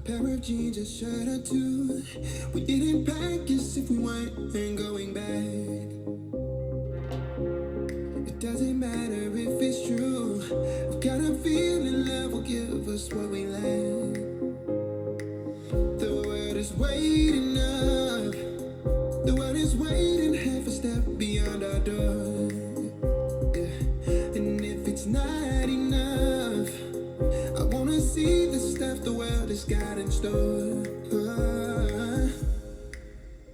pair of jeans, a shirt or two. We didn't pack as if we weren't going back. It doesn't matter if it's true. I've got a feeling love will give us what we lack. The world is waiting up. The world is waiting half a step beyond our door. Yeah. And if it's not enough, I wanna see the stuff the world has got in store.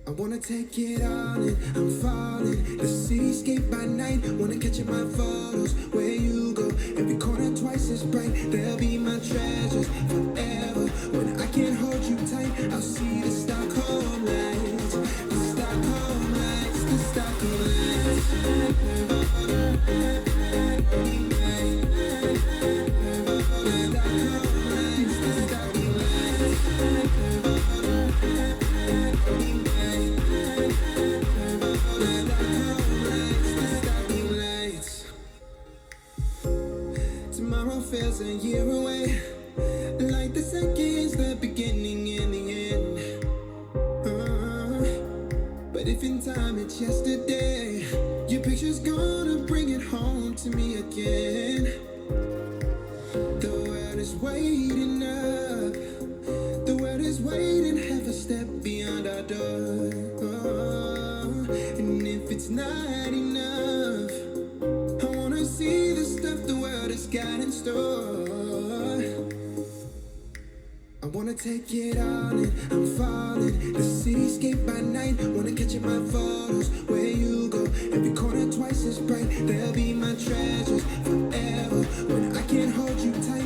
I wanna take it all in, I'm falling. The cityscape by night, wanna catch in my photos. Where you go, every corner twice as bright. They'll be my treasures forever. When I can't hold you tight, I'll see the Stockholm lights. The Stockholm lights, the Stockholm lights. Tomorrow feels a year away, like the seconds, the beginning and the end. But if in time it's yesterday, your picture's gonna bring it home to me again. The world is waiting up. The world is waiting half a step beyond our door. And if it's not enough, I wanna see the stuff the world has got in store. I wanna take it all in, I'm falling. The cityscape by night, wanna catch in my photos. Where you go, every corner twice as bright. They'll be my treasures forever. When I can't hold you tight,